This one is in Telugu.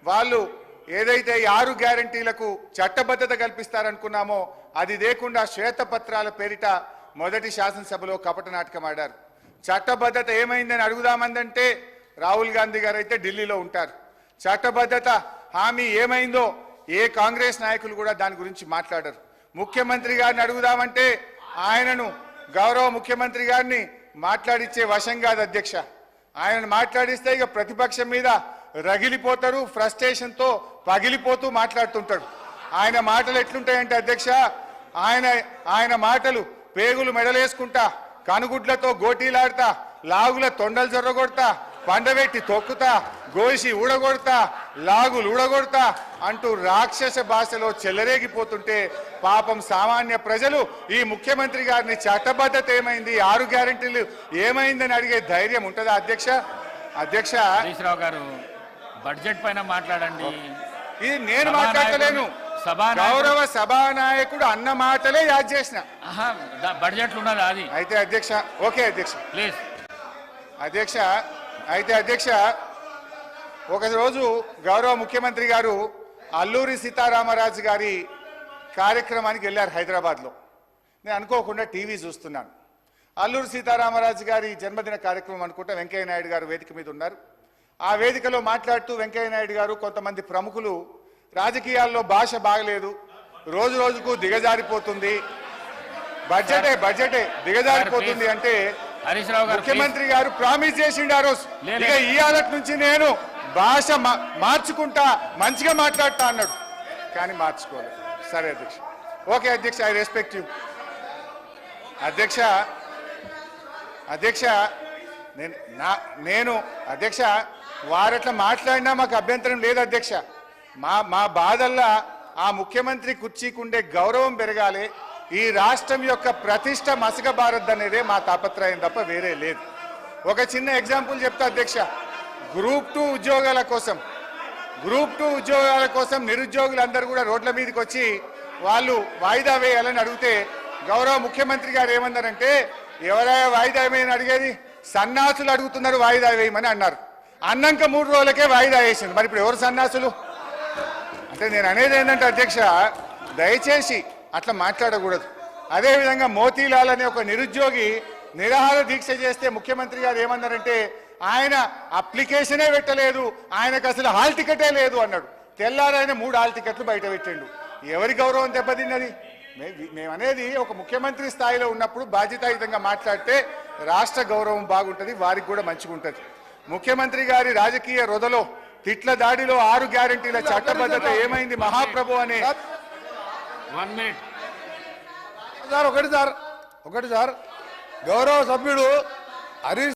వాళ్ళు ఏదైతే ఈ 6 గ్యారంటీలకు చట్టబద్ధత కల్పిస్తారనుకున్నామో అది లేకుండా శ్వేతపత్రాల పేరిట మొదటి శాసనసభలో కపట నాటకం ఆడారు. చట్టబద్ధత ఏమైందని అడుగుదామందంటే రాహుల్ గాంధీ గారు అయితే ఢిల్లీలో ఉంటారు. చట్టబద్ధత హామీ ఏమైందో ఏ కాంగ్రెస్ నాయకులు కూడా దాని గురించి మాట్లాడరు. ముఖ్యమంత్రి గారిని అడుగుదామంటే ఆయనను గౌరవ ముఖ్యమంత్రి గారిని మాట్లాడిచ్చే వశం కాదు అధ్యక్ష. ఆయనను మాట్లాడిస్తే ఇక ప్రతిపక్షం మీద రగిలిపోతారు, ఫ్రస్ట్రేషన్తో పగిలిపోతూ మాట్లాడుతుంటాడు. ఆయన మాటలు ఎట్లుంటాయంటే అధ్యక్ష, ఆయన మాటలు పేగులు మెడలేసుకుంటా, కనుగుడ్లతో గోటీలాడతా, లాగుల తొండలు జొర్రగొడతా, పండబెట్టి తొక్కుతా, గోసి ఊడగొడతా, లాగులు ఊడగొడతా అంటూ రాక్షస భాషలో చెలరేగిపోతుంటే పాపం సామాన్య ప్రజలు ఈ ముఖ్యమంత్రి గారిని చట్టబద్ధత ఏమైంది, 6 గ్యారెంటీలు ఏమైందని అడిగే ధైర్యం ఉంటుందా అధ్యక్ష? అధ్యక్ష హరీశ్రావు గారు బడ్జెట్ పైన మాట్లాడండి. ఇది నేను మాట్లాడలేను, గౌరవ సభానాయకుడు అన్న మాటలే యాద్ చేసిన. బడ్జెట్ ఉన్నది అది అయితే అధ్యక్ష, ఓకే అధ్యక్ష, ప్లీజ్ అధ్యక్ష. అయితే అధ్యక్ష, ఒకరోజు గౌరవ ముఖ్యమంత్రి గారు అల్లూరి సీతారామరాజు గారి కార్యక్రమానికి వెళ్ళారు హైదరాబాద్లో. నేను అనుకోకుండా టీవీ చూస్తున్నాను. అల్లూరి సీతారామరాజు గారి జన్మదిన కార్యక్రమం అనుకుంటా వెంకయ్య నాయుడు గారు వేదిక మీద ఉన్నారు. ఆ వేదికలో మాట్లాడుతూ వెంకయ్య నాయుడు గారు కొంతమంది ప్రముఖులు రాజకీయాల్లో భాష బాగలేదు, రోజు రోజుకు దిగజారిపోతుంది, బడ్జెటే దిగజారిపోతుంది అంటే ముఖ్యమంత్రి గారు ప్రామిస్ చేసిండు ఆ రోజు, ఇక ఈ ఆలటి నుంచి నేను భాష మార్చుకుంటా, మంచిగా మాట్లాడతా అన్నాడు. కానీ మార్చుకోలేదు. సరే అధ్యక్ష, ఓకే అధ్యక్ష, ఐ రెస్పెక్ట్ యూ అధ్యక్ష. అధ్యక్ష నేను అధ్యక్ష వారట్లా మాట్లాడినా మాకు అభ్యంతరం లేదు అధ్యక్ష. మా బాధల్లా ఆ ముఖ్యమంత్రి కుర్చీకుండే గౌరవం పెరగాలి, ఈ రాష్ట్రం యొక్క ప్రతిష్ట మసకబారద్దనేదే మా తాపత్రయం తప్ప వేరే లేదు. ఒక చిన్న ఎగ్జాంపుల్ చెప్తా అధ్యక్ష. గ్రూప్ 2 ఉద్యోగాల కోసం నిరుద్యోగులందరూ కూడా రోడ్ల మీదకి వచ్చి వాళ్ళు వాయిదా వేయాలని అడిగితే గౌరవ ముఖ్యమంత్రి గారు ఏమన్నారంటే, ఎవరైనా వాయిదా వేయమని అడిగేది, సన్నాసులు అడుగుతున్నారు వాయిదా వేయమని అన్నారు. అన్నాక 3 రోజులకే వాయిదా వేసింది. మరి ఇప్పుడు ఎవరు సన్నాసులు అంటే నేను అనేది ఏంటంటే అధ్యక్ష, దయచేసి అట్లా మాట్లాడకూడదు. అదేవిధంగా మోతీలాల్ అనే ఒక నిరుద్యోగి నిరాహార దీక్ష చేస్తే ముఖ్యమంత్రి గారు ఏమన్నారంటే, ఆయన అప్లికేషనే పెట్టలేదు, ఆయనకు అసలు హాల్ టికెటే లేదు అన్నాడు. తెల్లారైన 3 హాల్ టికెట్లు బయట పెట్టిండు. ఎవరి గౌరవం దెబ్బతిన్నది? మేమనేది ఒక ముఖ్యమంత్రి స్థాయిలో ఉన్నప్పుడు బాధ్యతాయుతంగా మాట్లాడితే రాష్ట్ర గౌరవం బాగుంటుంది, వారికి కూడా మంచిగా ఉంటుంది. ముఖ్యమంత్రి గారి రాజకీయ రొదలో తిట్ల దాడిలో 6 గ్యారెంటీల చట్టబద్ధత ఏమైంది మహాప్రభు అనే 1 మినిట్ ఒకటి సార్ గౌరవ సభ్యుడు హరీష్